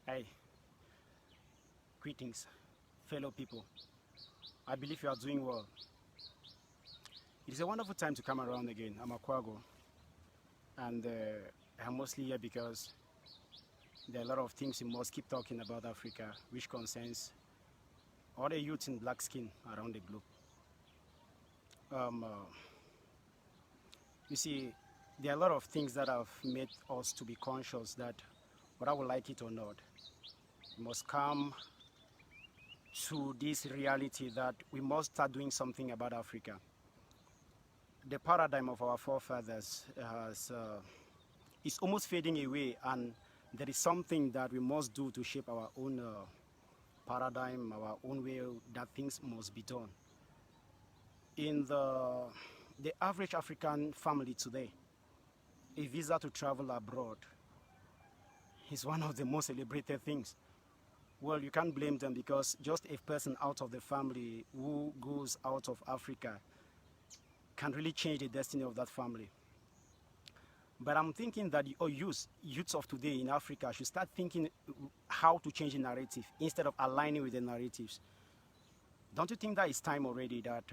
Hi, greetings, fellow people. I believe you are doing well. It is a wonderful time to come around again. I'm Akwago, and I'm mostly here because there are a lot of things we must keep talking about Africa, which concerns all the youth in black skin around the globe. Um, uh, you see, there are a lot of things that have made us to be conscious that, whether we like it or not, we must come to this reality that we must start doing something about Africa. The paradigm of our forefathers is almost fading away, and there is something that we must do to shape our own paradigm, our own way that things must be done. In the average African family today, a visa to travel abroad is one of the most celebrated things. Well, you can't blame them, because just a person out of the family who goes out of Africa can really change the destiny of that family. But I'm thinking that youths of today in Africa should start thinking how to change the narrative instead of aligning with the narratives. Don't you think that it's time already that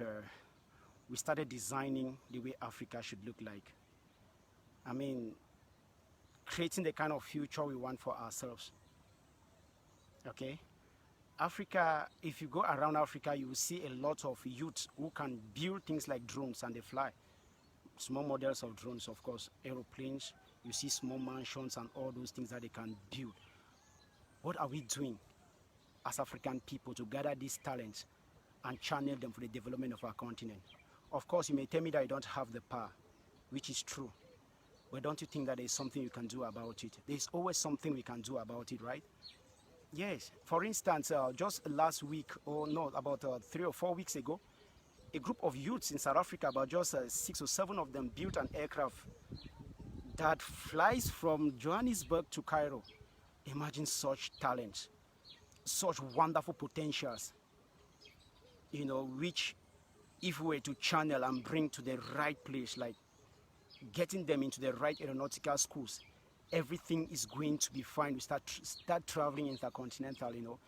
we started designing the way Africa should look like? I mean, creating the kind of future we want for ourselves. Okay? Africa, if you go around Africa, you will see a lot of youths who can build things like drones and they fly. Small models of drones, of course, aeroplanes, you see small mansions and all those things that they can build. What are we doing as African people to gather these talents and channel them for the development of our continent? Of course, you may tell me that I don't have the power, which is true. But don't you think that there's something you can do about it? There's always something we can do about it, right? Yes. For instance, just last week, or no, about 3 or 4 weeks ago, a group of youths in South Africa, about just 6 or 7 of them, built an aircraft that flies from Johannesburg to Cairo. Imagine such talent, such wonderful potentials, which if we were to channel and bring to the right place, like getting them into the right aeronautical schools, everything is going to be fine. We start traveling intercontinental,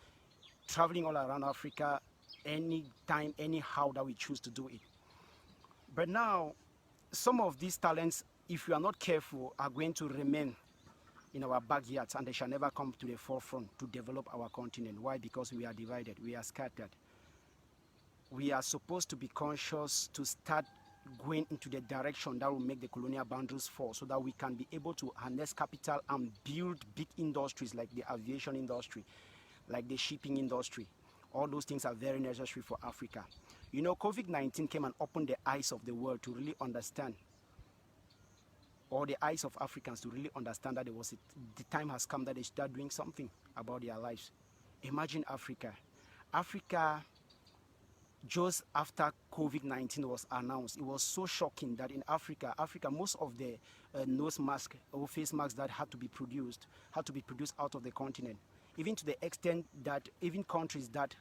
traveling all around Africa, anytime, anyhow that we choose to do it. But now, some of these talents, if we are not careful, are going to remain in our backyards, and they shall never come to the forefront to develop our continent. Why? Because we are divided, we are scattered. We are supposed to be conscious to start going into the direction that will make the colonial boundaries fall, so that we can be able to harness capital and build big industries like the aviation industry, like the shipping industry. All those things are very necessary for Africa. COVID-19 came and opened the eyes of the world to really understand, or the eyes of Africans to really understand that the time has come that they start doing something about their lives. Imagine Africa. Africa, just after COVID-19 was announced, it was so shocking that in Africa, most of the nose mask or face masks that had to be produced out of the continent. Even to the extent that even countries that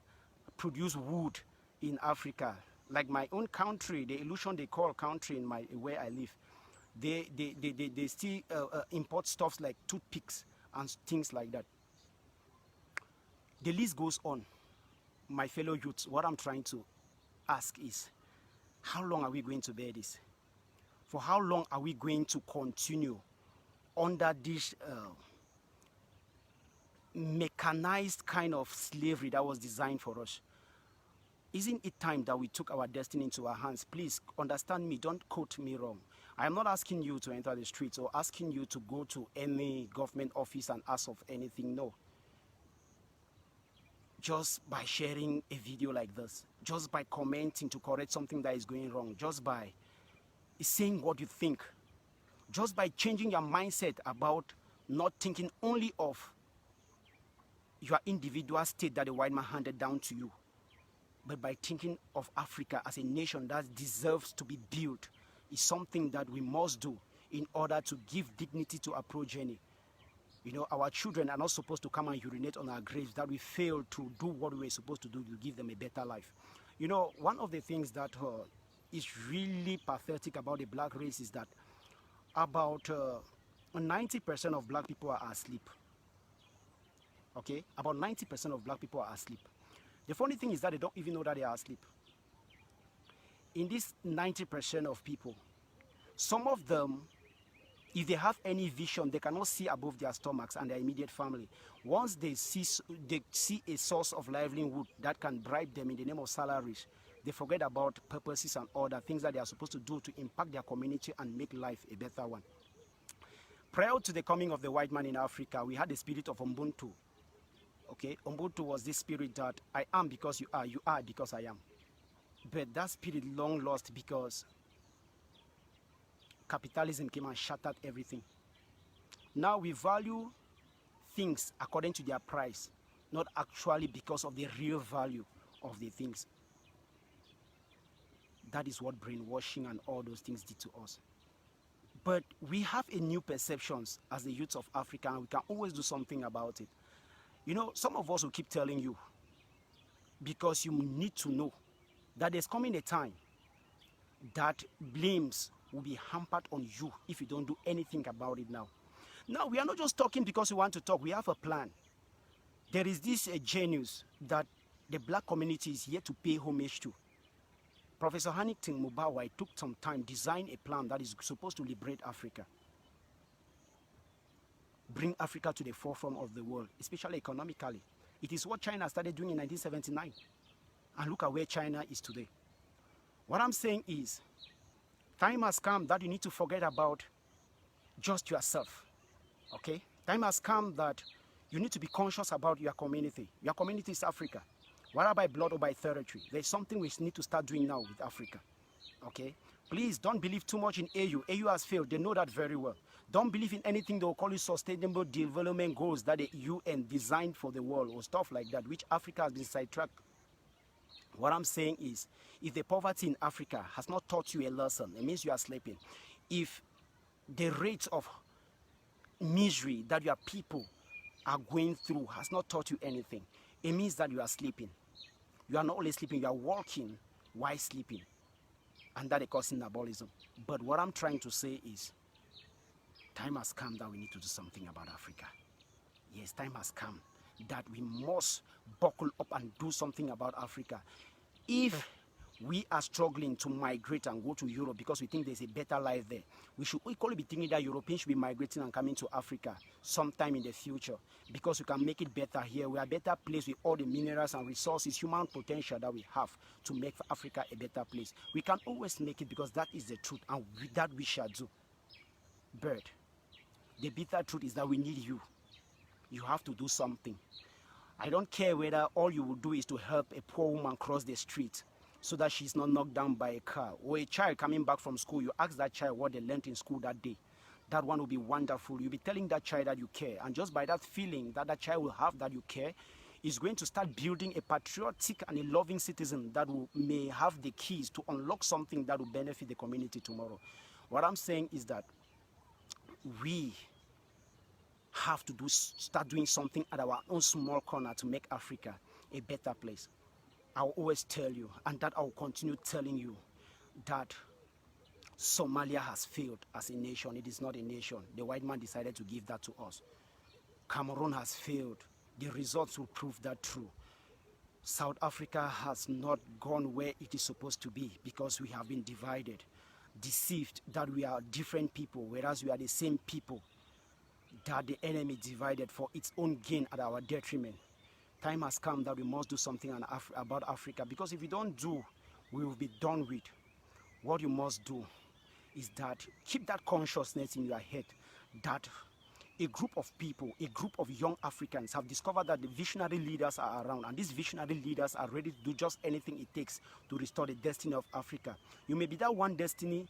produce wood in Africa, like my own country, the illusion they call country in where I live, they still import stuffs like toothpicks and things like that. The list goes on. My fellow youths, what I'm trying to ask is, how long are we going to bear this? For how long are we going to continue under this mechanized kind of slavery that was designed for us? Isn't it time that we took our destiny into our hands? Please understand me, don't quote me wrong. I am not asking you to enter the streets or asking you to go to any government office and ask of anything, no. Just by sharing a video like this, just by commenting to correct something that is going wrong, just by saying what you think, just by changing your mindset about not thinking only of your individual state that the white man handed down to you, but by thinking of Africa as a nation that deserves to be built, is something that we must do in order to give dignity to our progeny. Our children are not supposed to come and urinate on our graves that we failed to do what we were supposed to do to give them a better life. One of the things that is really pathetic about the black race is that about 90% of black people are asleep. Okay? About 90% of black people are asleep. The funny thing is that they don't even know that they are asleep. In this 90% of people, some of them, if they have any vision, they cannot see above their stomachs and their immediate family. Once they see a source of livelihood that can bribe them in the name of salaries, they forget about purposes and other things that they are supposed to do to impact their community and make life a better one. Prior to the coming of the white man in Africa, we had the spirit of Ubuntu. Okay, Ubuntu was this spirit that I am because you are because I am. But that spirit long lost because capitalism came and shattered everything. Now we value things according to their price, not actually because of the real value of the things. That is what brainwashing and all those things did to us. But we have a new perceptions as the youths of Africa, and we can always do something about it. You know, some of us will keep telling you, because you need to know that there's coming a time that blames will be hampered on you if you don't do anything about it now. Now, we are not just talking because we want to talk. We have a plan. There is this genius that the black community is here to pay homage to. Professor Hannington Mubawa took some time, designed a plan that is supposed to liberate Africa. Bring Africa to the forefront of the world, especially economically. It is what China started doing in 1979. And look at where China is today. What I'm saying is, time has come that you need to forget about just yourself. Okay? Time has come that you need to be conscious about your community. Your community is Africa. Whether by blood or by territory, there's something we need to start doing now with Africa. Okay? Please don't believe too much in AU. AU has failed. They know that very well. Don't believe in anything they will call it sustainable development goals that the UN designed for the world or stuff like that, which Africa has been sidetracked. What I'm saying is, if the poverty in Africa has not taught you a lesson, it means you are sleeping. If the rate of misery that your people are going through has not taught you anything, it means that you are sleeping. You are not only sleeping, you are walking while sleeping. And that is causing nabolism. But what I'm trying to say is, time has come that we need to do something about Africa. Yes, time has come that we must buckle up and do something about Africa. If we are struggling to migrate and go to Europe because we think there's a better life there, we should equally be thinking that Europeans should be migrating and coming to Africa sometime in the future, because we can make it better here. We are better placed with all the minerals and resources, human potential that we have to make Africa a better place. We can always make it, because that is the truth, and that we shall do. But the bitter truth is that we need you. You have to do something. I don't care whether all you will do is to help a poor woman cross the street so that she's not knocked down by a car, or a child coming back from school. You ask that child what they learned in school that day. That one will be wonderful. You'll be telling that child that you care. And just by that feeling that that child will have that you care, is going to start building a patriotic and a loving citizen that may have the keys to unlock something that will benefit the community tomorrow. What I'm saying is that we have to start doing something at our own small corner to make Africa a better place. I'll always tell you, and that I'll continue telling you, that Somalia has failed as a nation. It is not a nation. The white man decided to give that to us. Cameroon has failed. The results will prove that true. South Africa has not gone where it is supposed to be because we have been divided, deceived that we are different people, whereas we are the same people, that the enemy divided for its own gain at our detriment. Time has come that we must do something about Africa, because if we don't do, we will be done with. What you must do is that keep that consciousness in your head that a group of people, a group of young Africans have discovered that the visionary leaders are around, and these visionary leaders are ready to do just anything it takes to restore the destiny of Africa. You may be that one destiny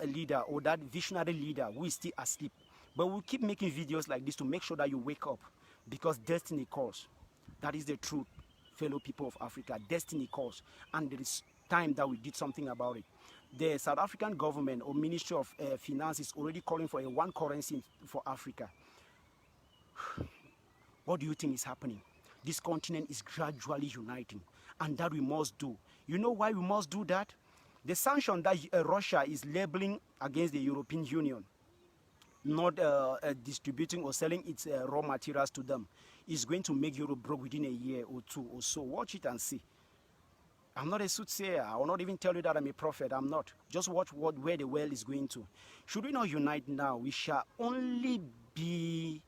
leader or that visionary leader who is still asleep, but we'll keep making videos like this to make sure that you wake up, because destiny calls. That is the truth, fellow people of Africa. Destiny calls, and there is time that we did something about it. The South African government or Ministry of Finance is already calling for a one currency for Africa. What do you think is happening? This continent is gradually uniting, and that we must do. You know why we must do that? The sanction that Russia is labeling against the European Union not distributing or selling its raw materials to them, is going to make Europe broke within a year or two or so. Watch it and see. I'm not a soothsayer. I will not even tell you that I'm a prophet. I'm not. Just watch where the world is going to. Should we not unite now, we shall only be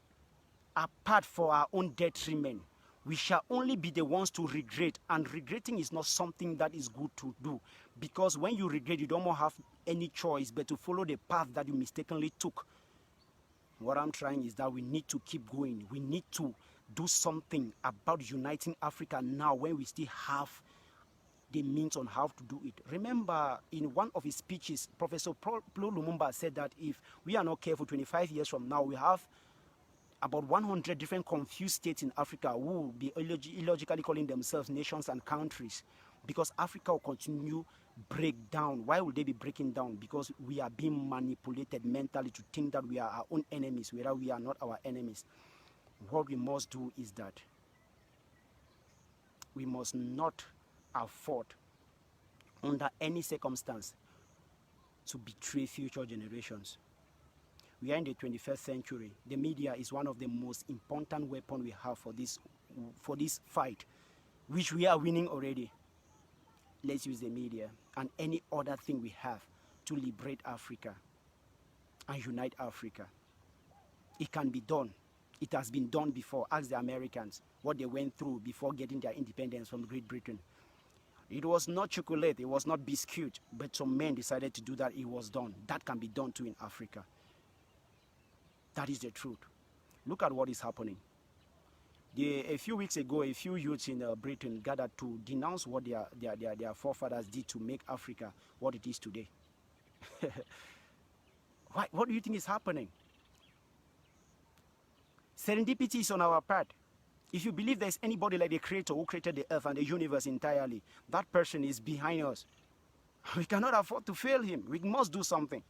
apart for our own detriment. We shall only be the ones to regret, and regretting is not something that is good to do, because when you regret, you don't have any choice but to follow the path that you mistakenly took. What I'm trying is that we need to keep going. We need to do something about uniting Africa now when we still have the means on how to do it. Remember, in one of his speeches, Professor Paul Lumumba said that if we are not careful, 25 years from now, we have about 100 different confused states in Africa who will be illogically calling themselves nations and countries, because Africa will continue break down. Why will they be breaking down? Because we are being manipulated mentally to think that we are our own enemies, whereas we are not our enemies. What we must do is that we must not afford, under any circumstance, to betray future generations. We are in the 21st century. The media is one of the most important weapons we have for this fight, which we are winning already. Let's use the media and any other thing we have to liberate Africa and unite Africa. It can be done. It has been done before. Ask the Americans what they went through before getting their independence from Great Britain. It was not chocolate, it was not biscuit, but some men decided to do that. It was done. That can be done too in Africa. That is the truth. Look at what is happening. A few weeks ago, a few youths in Britain gathered to denounce what their forefathers did to make Africa what it is today. What do you think is happening? Serendipity is on our part. If you believe there's anybody like the Creator who created the earth and the universe entirely, that person is behind us. We cannot afford to fail him. We must do something.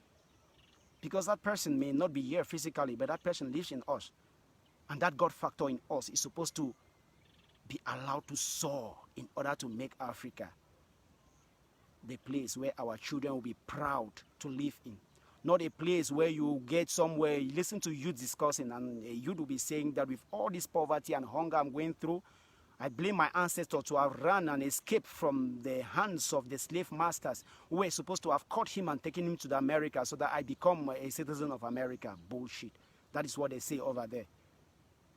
Because that person may not be here physically, but that person lives in us. And that God factor in us is supposed to be allowed to soar in order to make Africa the place where our children will be proud to live in. Not a place where you get somewhere, you listen to youth discussing, and a youth will be saying that with all this poverty and hunger I'm going through, I blame my ancestors to have run and escaped from the hands of the slave masters who were supposed to have caught him and taken him to the America so that I become a citizen of America. Bullshit. That is what they say over there.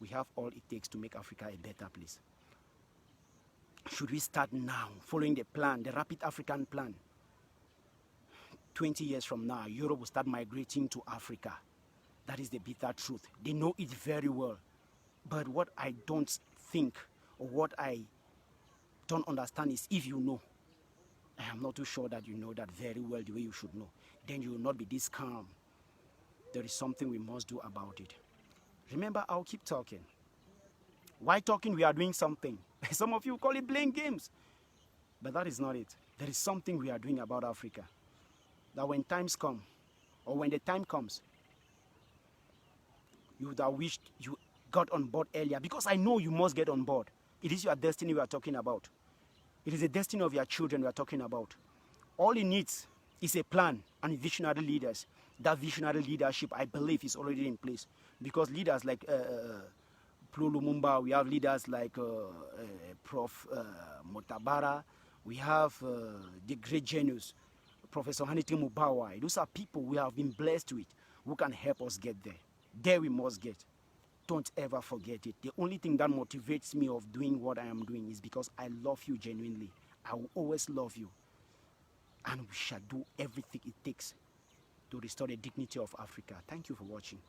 We have all it takes to make Africa a better place. Should we start now, following the plan, the Rapid African Plan? 20 years from now, Europe will start migrating to Africa. That is the bitter truth. They know it very well. But what I don't think, or what I don't understand is, if you know, I am not too sure that you know that very well the way you should know, then you will not be this calm. There is something we must do about it. Remember, I'll keep talking. Why talking? We are doing something. Some of you call it playing games. But that is not it. There is something we are doing about Africa. That when times come, or when the time comes, you would have wished you got on board earlier. Because I know you must get on board. It is your destiny we are talking about. It is the destiny of your children we are talking about. All it needs is a plan and visionary leaders. That visionary leadership, I believe, is already in place. Because leaders like Paul Lumumba, we have leaders like Prof. Mutabara, we have the great genius, Professor Hannity Mubawa. Those are people we have been blessed with who can help us get there. There we must get. Don't ever forget it. The only thing that motivates me of doing what I am doing is because I love you genuinely. I will always love you. And we shall do everything it takes to restore the dignity of Africa. Thank you for watching.